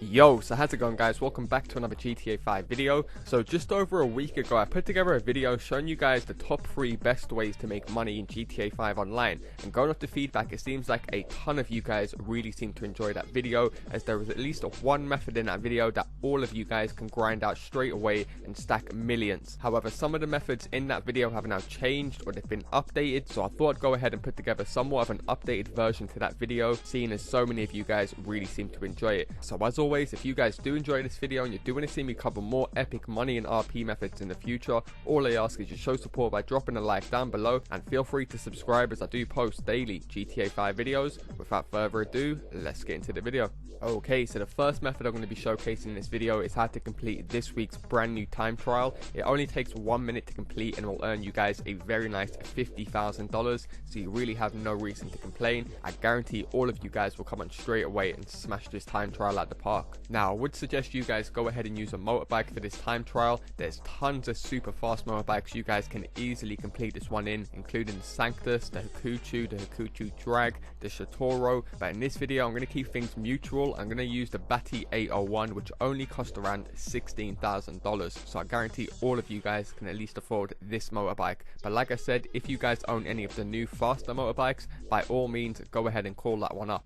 Yo, so how's it going, guys? Welcome back to another GTA 5 video. So just over a week ago I put together a video showing you guys the top 3 best ways to make money in GTA 5 online, and going off the feedback, it seems like a ton of you guys really seem to enjoy that video, as there was at least one method in that video that all of you guys can grind out straight away and stack millions. However, some of the methods in that video have now changed or they've been updated, so I thought I'd go ahead and put together somewhat of an updated version to that video, seeing as so many of you guys really seem to enjoy it. So as always, if you guys do enjoy this video and you do want to see me cover more epic money and RP methods in the future, all I ask is you show support by dropping a like down below, and feel free to subscribe as I do post daily GTA 5 videos. Without further ado, let's get into the video. Okay, so the first method I'm going to be showcasing in this video is how to complete this week's brand new time trial. It only takes 1 minute to complete and will earn you guys a very nice $50,000, so you really have no reason to complain. I guarantee all of you guys will come on straight away and smash this time trial at the park. Now, I would suggest you guys go ahead and use a motorbike for this time trial. There's tons of super fast motorbikes you guys can easily complete this one in, including the Sanctus, the Hakuchu, the Hakuchu Drag, the Shatoro. But in this video, I'm going to keep things mutual. I'm going to use the Batty 801, which only cost around $16,000. So I guarantee all of you guys can at least afford this motorbike. But like I said, if you guys own any of the new faster motorbikes, by all means, go ahead and call that one up.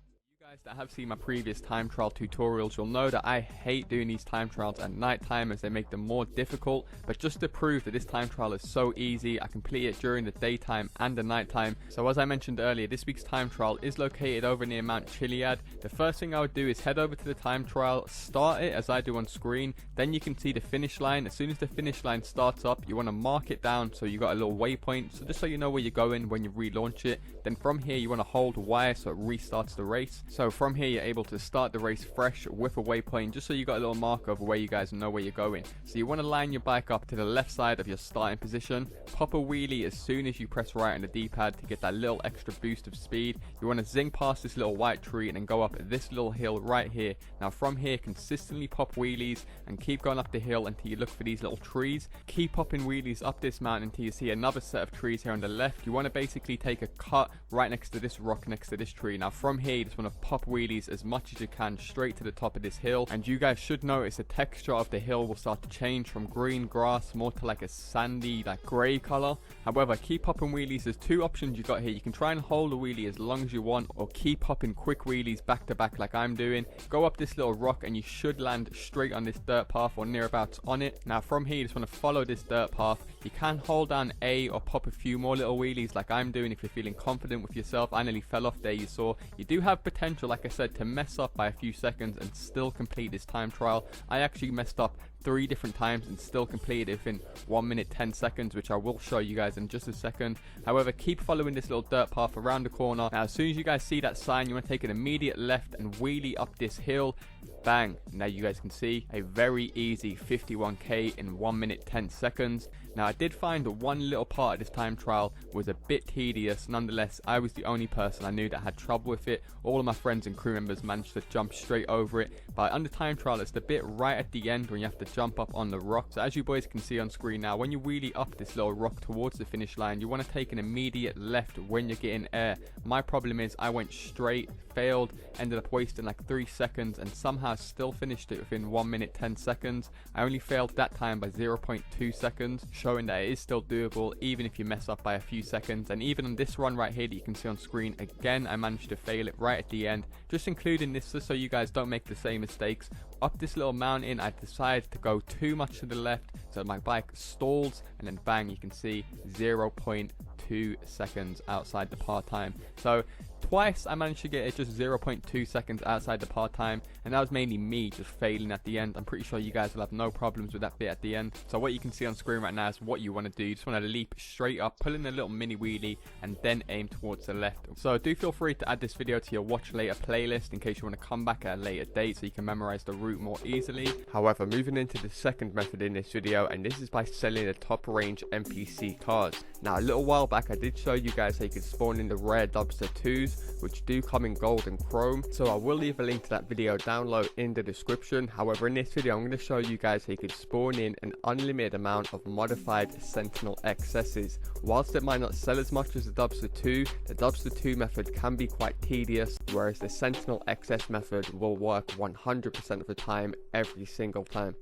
That have seen my previous time trial tutorials, you'll know that I hate doing these time trials at night time as they make them more difficult, but just to prove that this time trial is so easy, I complete it during the daytime and the nighttime. So as I mentioned earlier, this week's time trial is located over near Mount Chiliad. The first thing I would do is head over to the time trial, start it as I do on screen, then you can see the finish line. As soon as the finish line starts up, you want to mark it down so you got a little waypoint, so just so you know where you're going when you relaunch it. Then from here you want to hold Y so it restarts the race. So from here you're able to start the race fresh with a waypoint, just so you got a little marker of where you guys know where you're going. So you want to line your bike up to the left side of your starting position, pop a wheelie as soon as you press right on the D-pad to get that little extra boost of speed. You want to zing past this little white tree and then go up this little hill right here. Now from here, consistently pop wheelies and keep going up the hill until you look for these little trees. Keep popping wheelies up this mountain until you see another set of trees here on the left. You want to basically take a cut right next to this rock next to this tree. Now from here you just want to pop wheelies as much as you can straight to the top of this hill, and you guys should notice the texture of the hill will start to change from green grass more to like a sandy, like grey color. However, keep popping wheelies. There's two options you got here. You can try and hold a wheelie as long as you want, or keep popping quick wheelies back to back like I'm doing. Go up this little rock and you should land straight on this dirt path or nearabouts on it. Now from here you just want to follow this dirt path. You can hold down A or pop a few more little wheelies like I'm doing if you're feeling confident with yourself. I nearly fell off there, you saw. You do have potential, like I said, to mess up by a few seconds and still complete this time trial. I actually messed up 3 different times and still completed it within 1 minute 10 seconds, which I will show you guys in just a second. However, keep following this little dirt path around the corner. Now as soon as you guys see that sign, you want to take an immediate left and wheelie up this hill. Bang. Now you guys can see a very easy 51k in 1 minute 10 seconds. Now I did find that one little part of this time trial was a bit tedious. Nonetheless, I was the only person I knew that had trouble with it. All of my friends and crew members managed to jump straight over it. But on the time trial, it's the bit right at the end when you have to jump up on the rock. So as you boys can see on screen now, when you wheelie up this little rock towards the finish line, you want to take an immediate left when you're getting air. My problem is I went straight, failed, ended up wasting like 3 seconds, and somehow still finished it within 1 minute 10 seconds. I only failed that time by 0.2 seconds, showing that it is still doable even if you mess up by a few seconds. And even on this run right here that you can see on screen, again I managed to fail it right at the end, just including this just so you guys don't make the same mistakes. Up this little mountain I decided to go too much to the left, so my bike stalls, and then bang, you can see 0.2 seconds outside the par time. So twice I managed to get it just 0.2 seconds outside the par time, and that was mainly me just failing at the end. I'm pretty sure you guys will have no problems with that bit at the end. So what you can see on screen right now is what you want to do. You just want to leap straight up, pull in a little mini wheelie, and then aim towards the left. So do feel free to add this video to your watch later playlist in case you want to come back at a later date so you can memorize the route more easily. However, moving into the second method in this video, and this is by selling the top range MPC cars. Now a little while back I did show you guys how you could spawn in the rare Dubster 2s, tires, which do come in gold and chrome. So I will leave a link to that video down low in the description. However, in this video I'm going to show you guys how you could spawn in an unlimited amount of modified Sentinel XSs. Whilst it might not sell as much as the Dubster 2, the Dubster 2 method can be quite tedious, whereas the Sentinel XS method will work 100% of the time, every single time.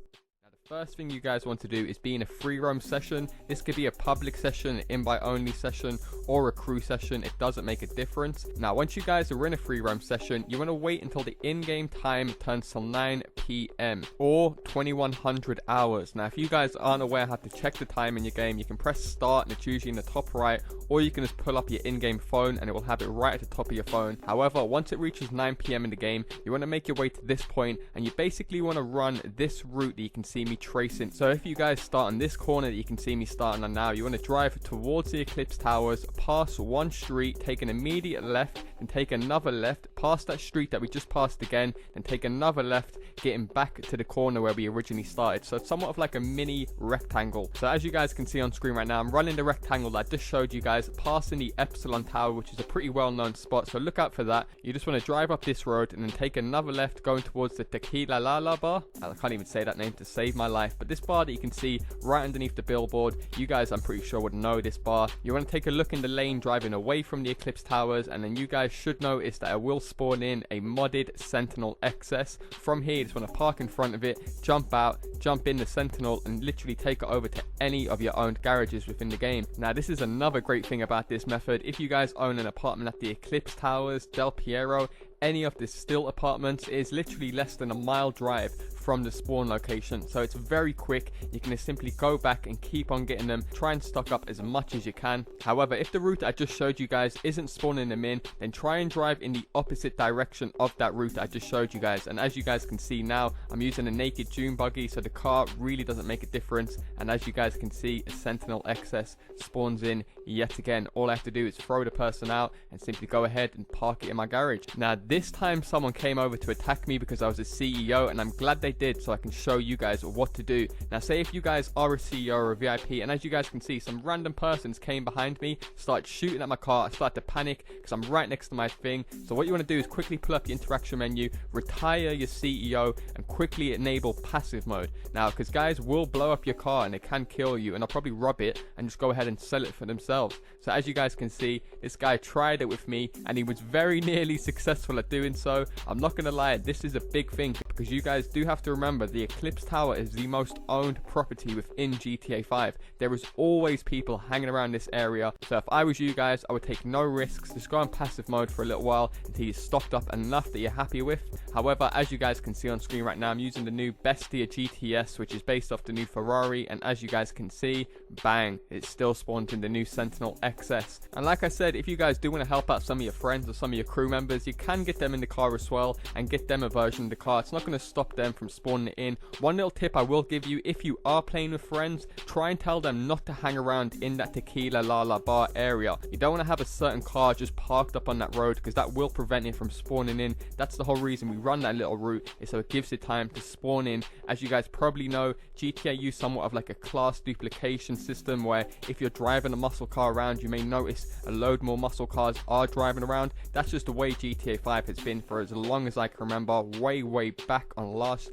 First thing you guys want to do is be in a free roam session. This could be a public session, an invite only session, or a crew session. It doesn't make a difference. Now, once you guys are in a free roam session, you want to wait until the in-game time turns till 9 PM or 2100 hours. Now, if you guys aren't aware how to check the time in your game, you can press start and it's usually in the top right, or you can just pull up your in-game phone and it will have it right at the top of your phone. However, once it reaches 9 PM in the game, you want to make your way to this point and you basically want to run this route that you can see me tracing. So if you guys start on this corner that you can see me starting on now, you want to drive towards the Eclipse Towers, pass one street, take an immediate left, and take another left, past that street that we just passed again, and take another left, getting back to the corner where we originally started. So it's somewhat of like a mini rectangle. So as you guys can see on screen right now, I'm running the rectangle that I just showed you guys, passing the Epsilon Tower, which is a pretty well-known spot, so look out for that. You just want to drive up this road and then take another left going towards the Tequila Lala bar. I can't even say that name to save my life, but this bar that you can see right underneath the billboard, you guys I'm pretty sure would know this bar. You want to take a look in the lane driving away from the Eclipse Towers, and then you guys should notice that I will spawn in a modded Sentinel XS. From here you just want to park in front of it, jump out, jump in the Sentinel, and literally take it over to any of your owned garages within the game. Now this is another great thing about this method. If you guys own an apartment at the Eclipse Towers, Del Piero, any of the still apartments, it is literally less than a mile drive from the spawn location, so it's very quick. You can just simply go back and keep on getting them, try and stock up as much as you can. However, if the route I just showed you guys isn't spawning them in, then try and drive in the opposite direction of that route I just showed you guys. And as you guys can see now, I'm using a naked June buggy, so the car really doesn't make a difference. And as you guys can see, a Sentinel XS spawns in yet again. All I have to do is throw the person out and simply go ahead and park it in my garage. Now this time someone came over to attack me because I was a CEO, and I'm glad they did, so I can show you guys what to do. Now say if you guys are a CEO or a VIP, and as you guys can see, some random persons came behind me, started shooting at my car. I started to panic because I'm right next to my thing. So what you want to do is quickly pull up the interaction menu, retire your CEO, and quickly enable passive mode. Now because guys will blow up your car and they can kill you, and I'll probably rob it and just go ahead and sell it for themselves. So as you guys can see, this guy tried it with me and he was very nearly successful at doing so. I'm not gonna lie, this is a big thing because you guys do have to remember the Eclipse Tower is the most owned property within GTA 5. There is always people hanging around this area, so if I was you guys, I would take no risks. Just go on passive mode for a little while until you're stocked up enough that you're happy with. However, as you guys can see on screen right now, I'm using the new Bestia GTS, which is based off the new Ferrari, and as you guys can see, bang, it still spawned in the new Sentinel XS. And like I said, if you guys do want to help out some of your friends or some of your crew members, you can get them in the car as well and get them a version of the car. It's not going to stop them from spawning it in. One little tip I will give you, if you are playing with friends, try and tell them not to hang around in that Tequila Lala bar area. You don't want to have a certain car just parked up on that road because that will prevent it from spawning in. That's the whole reason we run that little route, is so it gives it time to spawn in. As you guys probably know, GTA use somewhat of like a class duplication system where if you're driving a muscle car around, you may notice a load more muscle cars are driving around. That's just the way GTA 5 has been for as long as I can remember, way back on last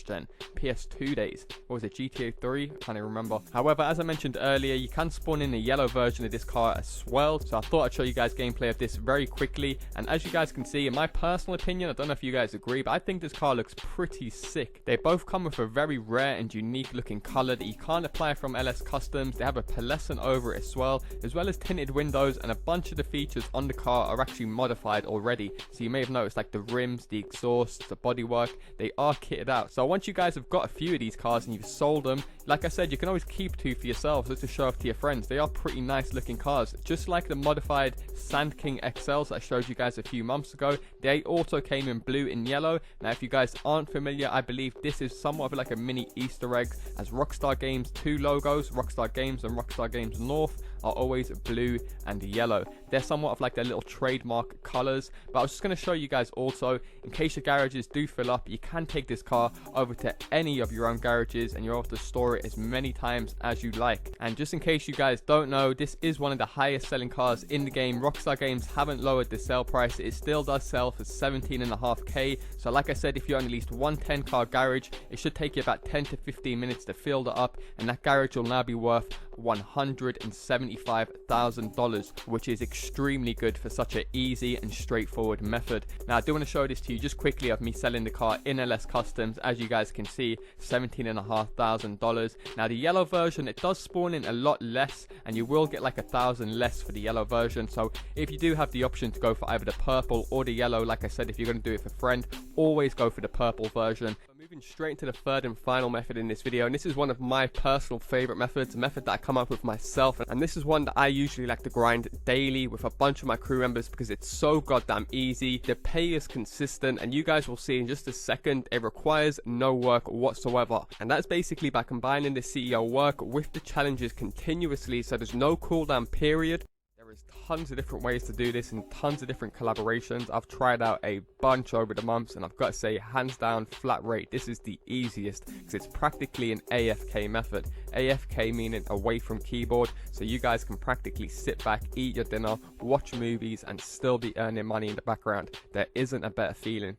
gen PS2 days. What was it, GTA 3? I can't even remember. However, as I mentioned earlier, you can spawn in a yellow version of this car as well, so I thought I'd show you guys gameplay of this very quickly. And as you guys can see, in my personal opinion, I don't know if you guys agree, but I think this car looks pretty sick. They both come with a very rare and unique looking color that you can't apply from LS Customs. They have a pearlescent over it as well as tinted windows, and a bunch of the features on the car are actually modified already. So you may have noticed like the rims, the exhaust, the bodywork, they are kitted out. So once you guys have got a few of these cars and you've sold them, like I said, you can always keep two for yourselves just to show off to your friends. They are pretty nice looking cars, just like the modified Sand King XLs that I showed you guys a few months ago. They also came in blue and yellow. Now if you guys aren't familiar, I believe this is somewhat of like a mini Easter egg, as Rockstar Games 2 logos, Rockstar Games and Rockstar Games North, are always blue and yellow. They're somewhat of like their little trademark colors, but I was just going to show you guys also, in case your garages do fill up, you can take this car over to any of your own garages and you're able to store it as many times as you like. And just in case you guys don't know, this is one of the highest selling cars in the game. Rockstar Games haven't lowered the sale price. It still does sell for 17.5k. So like I said, if you own at least one 10 car garage, it should take you about 10 to 15 minutes to fill that up, and that garage will now be worth $175,000, which is extremely good for such an easy and straightforward method. Now I do want to show this to you just quickly of me selling the car in LS Customs. As you guys can see, $17,500. Now the yellow version, it does spawn in a lot less, and you will get like 1,000 less for the yellow version. So if you do have the option to go for either the purple or the yellow, like I said, if you're going to do it for friend, always go for the purple version. Moving straight into the third and final method in this video, and this is one of my personal favorite methods, a method that I come up with myself, and this is one that I usually like to grind daily with a bunch of my crew members because it's so goddamn easy. The pay is consistent, and you guys will see in just a second, it requires no work whatsoever. And that's basically by combining the CEO work with the challenges continuously, so there's no cooldown period. There's tons of different ways to do this and tons of different collaborations. I've tried out a bunch over the months, and I've got to say, hands down, flat rate, this is the easiest because it's practically an AFK method. AFK meaning away from keyboard, so you guys can practically sit back, eat your dinner, watch movies, and still be earning money in the background. There isn't a better feeling.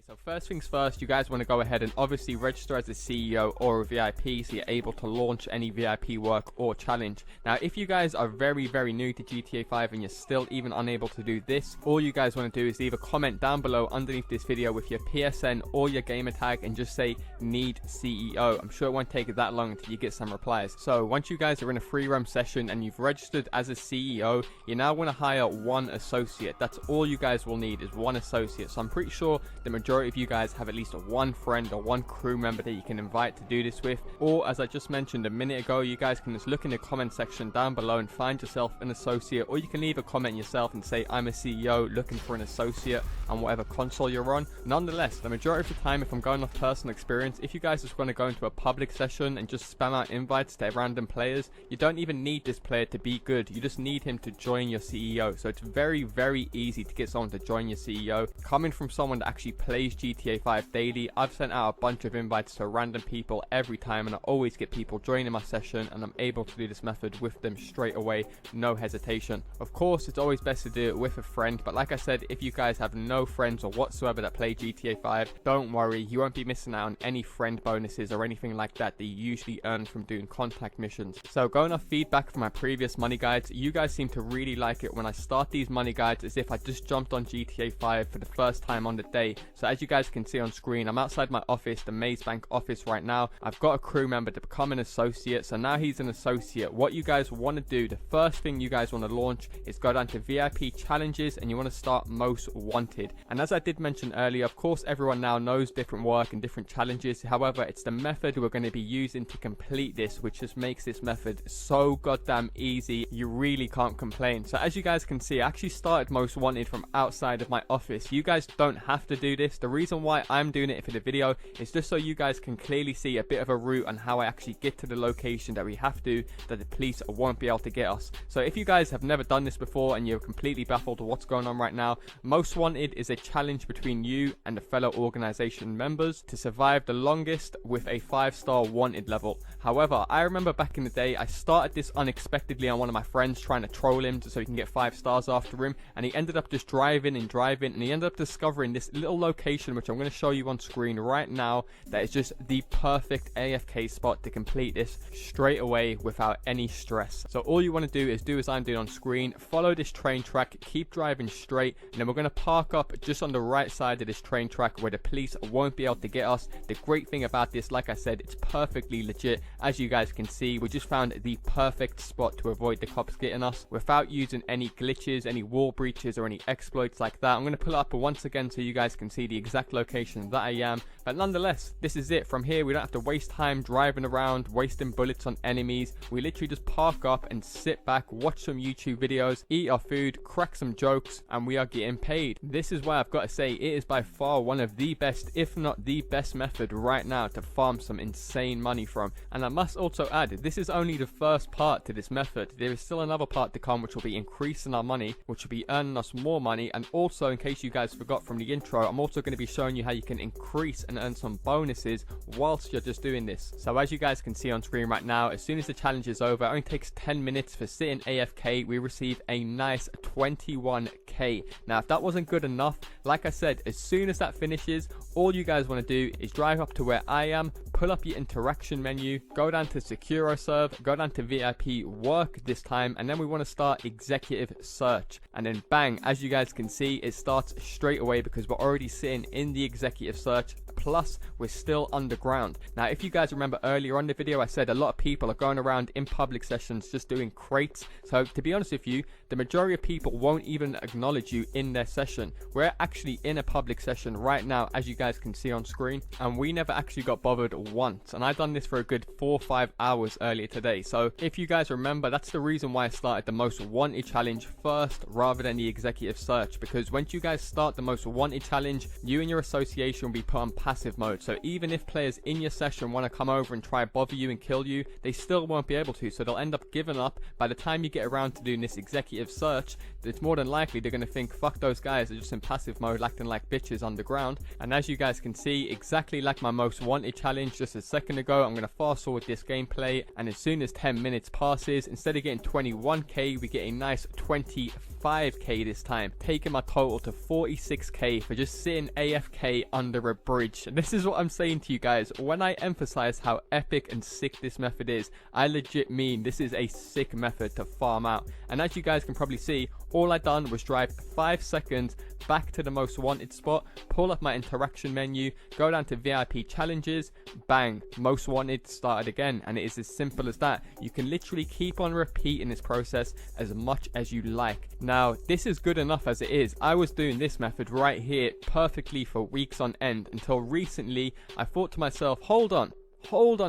So first things first, you guys want to go ahead and obviously register as a CEO or a VIP so you're able to launch any VIP work or challenge. Now if you guys are very new to GTA 5 and you're still even unable to do this, all you guys want to do is leave a comment down below underneath this video with your PSN or your gamer tag and just say need CEO. I'm sure it won't take that long until you get some replies. So once you guys are in a free roam session and you've registered as a CEO, you now want to hire one associate. That's all you guys will need is one associate. So I'm pretty sure the majority of you guys have at least one friend or one crew member that you can invite to do this with, or as I just mentioned a minute ago, you guys can just look in the comment section down below and find yourself an associate, or you can leave a comment yourself and say I'm a CEO looking for an associate on whatever console you're on. Nonetheless, the majority of the time, if I'm going off personal experience, if you guys just want to go into a public session and just spam out invites to random players, you don't even need this player to be good, you just need him to join your CEO. So it's very easy to get someone to join your CEO. Coming from someone that actually plays GTA 5 daily, I've sent out a bunch of invites to random people every time, and I always get people joining my session, and I'm able to do this method with them straight away, no hesitation. Of course, it's always best to do it with a friend, but like I said, if you guys have no friends or whatsoever that play GTA 5, don't worry, you won't be missing out on any friend bonuses or anything like that that you usually earn from doing contact missions. So going off feedback from my previous money guides, you guys seem to really like it when I start these money guides as if I just jumped on GTA 5 for the first time on the day. So as you guys can see on screen, I'm outside my office, the Maze Bank office right now. I've got a crew member to become an associate, so now he's an associate. What you guys want to do, the first thing you guys want to launch is go down to VIP challenges, and you want to start most wanted. And as I did mention earlier, of course everyone now knows different work and different challenges. However, it's the method we're going to be using to complete this which just makes this method so goddamn easy, you really can't complain. So as you guys can see, I actually started most wanted from outside of my office. You guys don't have to do this. The reason why I'm doing it for the video is just so you guys can clearly see a bit of a route on how I actually get to the location that we have to, that the police won't be able to get us. So if you guys have never done this before and you're completely baffled with what's going on right now, most wanted is a challenge between you and the fellow organization members to survive the longest with a 5-star wanted level. However, I remember back in the day, I started this unexpectedly on one of my friends trying to troll him so he can get 5 stars after him, and he ended up just driving, and he ended up discovering this little location which I'm going to show you on screen right now that is just the perfect AFK spot to complete this straight away without any stress. So all you want to do as I'm doing on screen, follow this train track, keep driving straight, and then we're going to park up just on the right side of this train track where the police won't be able to get us. The great thing about this, like I said, it's perfectly legit. As you guys can see, we just found the perfect spot to avoid the cops getting us without using any glitches, any wall breaches, or any exploits like that. I'm going to pull it up once again so you guys can see the exact location that I am. But nonetheless, this is it. From here, we don't have to waste time driving around, wasting bullets on enemies. We literally just park up and sit back, watch some YouTube videos, eat our food, crack some jokes, and we are getting paid. This is why I've got to say it is by far one of the best, if not the best method right now to farm some insane money from. And I must also add, this is only the first part to this method. There is still another part to come, which will be increasing our money, which will be earning us more money. And also, in case you guys forgot from the intro, I'm also going to be showing you how you can increase and earn some bonuses whilst you're just doing this. So as you guys can see on screen right now, as soon as the challenge is over, it only takes 10 minutes for sitting AFK, we receive a nice 21k. Now if that wasn't good enough, like I said, as soon as that finishes, all you guys want to do is drive up to where I am, pull up your interaction menu, go down to Securo Serve, go down to VIP work this time, and then we want to start executive search. And then bang, as you guys can see, it starts straight away because we're already sitting in the executive search, plus we're still underground. Now if you guys remember earlier on the video, I said a lot of people are going around in public sessions just doing crates. So to be honest with you, the majority of people won't even acknowledge you in their session. We're actually in a public session right now, as you guys can see on screen, and we never actually got bothered once. And I've done this for a good 4 or 5 hours earlier today. So if you guys remember, that's the reason why I started the most wanted challenge first rather than the executive search, because once you guys start the most wanted challenge, you and your association will be put on passive mode. So even if players in your session want to come over and try bother you and kill you, they still won't be able to. So they'll end up giving up. By the time you get around to doing this executive search, it's more than likely they're going to think, fuck those guys, they're just in passive mode acting like bitches underground. And as you guys can see, exactly like my most wanted challenge just a second ago, I'm going to fast forward this gameplay, and as soon as 10 minutes passes, instead of getting 21k, we get a nice 25k this time, taking my total to 46k for just sitting AFK under a bridge. And this is what I'm saying to you guys, when I emphasize how epic and sick this method is, I legit mean this is a sick method to farm out. And as you guys can probably see, all I done was drive 5 seconds back to the most wanted spot, pull up my interaction menu, go down to VIP challenges, bang, most wanted started again. And it is as simple as that. You can literally keep on repeating this process as much as you like. Now this is good enough as it is. I was doing this method right here perfectly for weeks on end, until recently I thought to myself, hold on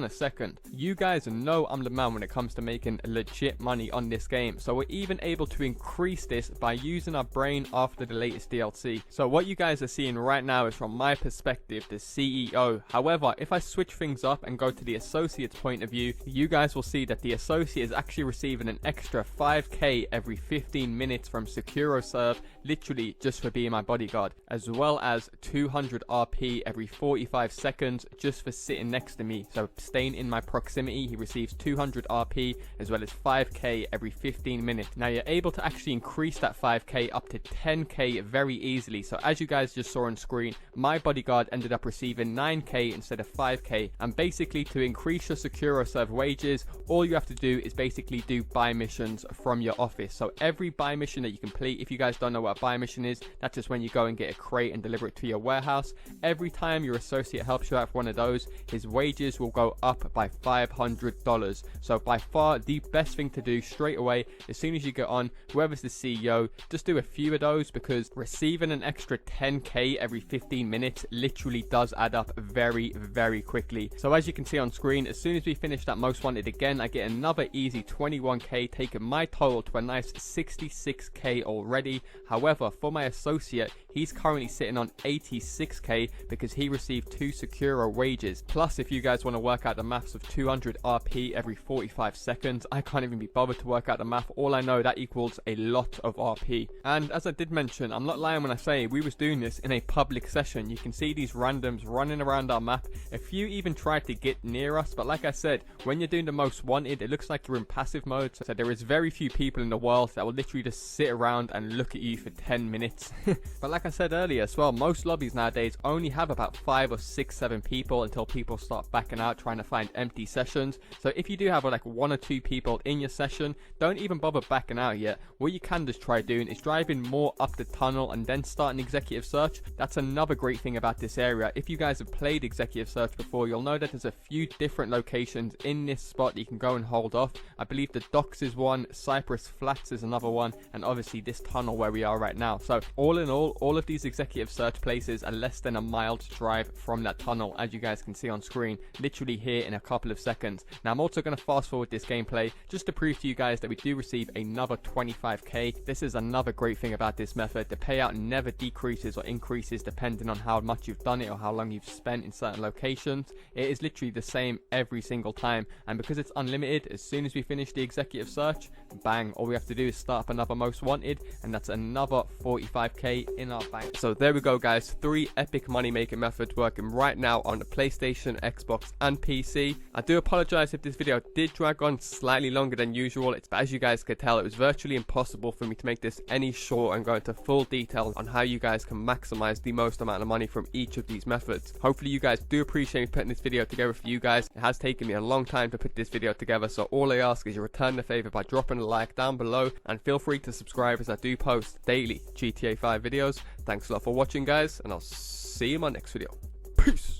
a second, you guys know I'm the man when it comes to making legit money on this game. So we're even able to increase this by using our brain after the latest DLC. So what you guys are seeing right now is from my perspective, the CEO. However, if I switch things up and go to the associate's point of view, you guys will see that the associate is actually receiving an extra 5k every 15 minutes from Securo Serve, literally just for being my bodyguard, as well as 200 RP every 45 seconds just for sitting next to me. So staying in my proximity, he receives 200 RP as well as 5k every 15 minutes. Now you're able to actually increase that 5k up to 10k very easily. So as you guys just saw on screen, my bodyguard ended up receiving 9k instead of 5k. And basically, to increase your Securo Serve wages, all you have to do is basically do buy missions from your office. So every buy mission that you complete, if you guys don't know what a buy mission is, that's just when you go and get a crate and deliver it to your warehouse. Every time your associate helps you out with one of those, his wages will go up by $500. So by far the best thing to do straight away, as soon as you get on, whoever's the CEO, just do a few of those, because receiving an extra 10k every 15 minutes literally does add up very, very quickly. So as you can see on screen, as soon as we finish that most wanted again, I get another easy 21k, taking my total to a nice 66k already. However, for my associate, he's currently sitting on 86k because he received 2 Securo wages. Plus, if you guys want to work out the maths of 200 RP every 45 seconds, I can't even be bothered to work out the math. All I know, that equals a lot of RP. And as I did mention, I'm not lying when I say we was doing this in a public session. You can see these randoms running around our map. A few even tried to get near us, but like I said, when you're doing the most wanted, it looks like you're in passive mode. So there is very few people in the world that will literally just sit around and look at you for 10 minutes. But like I said earlier as well, most lobbies nowadays only have about 5 or 6, 7 people until people start backing backing out, trying to find empty sessions. So if you do have like 1 or 2 people in your session, don't even bother backing out yet. What you can just try doing is driving more up the tunnel and then start an executive search. That's another great thing about this area. If you guys have played executive search before, you'll know that there's a few different locations in this spot that you can go and hold off. I believe the docks is one, Cypress Flats is another one, and obviously this tunnel where we are right now. So all in all of these executive search places are less than a mile to drive from that tunnel, as you guys can see on screen, literally here in a couple of seconds. Now I'm also going to fast forward this gameplay just to prove to you guys that we do receive another 25k. This is another great thing about this method. The payout never decreases or increases depending on how much you've done it or how long you've spent in certain locations. It is literally the same every single time, and because it's unlimited, as soon as we finish the executive search, bang, all we have to do is start up another most wanted, and that's another 45k in our bank. So there we go guys, 3 epic money making methods working right now on the PlayStation, Xbox and PC. I do apologize if this video did drag on slightly longer than usual. It's, as you guys could tell, it was virtually impossible for me to make this any short and go into full detail on how you guys can maximize the most amount of money from each of these methods. Hopefully you guys do appreciate me putting this video together for you guys. It has taken me a long time to put this video together, so all I ask is you return the favor by dropping a like down below, and feel free to subscribe as I do post daily GTA 5 videos. Thanks a lot for watching guys, and I'll see you in my next video. Peace.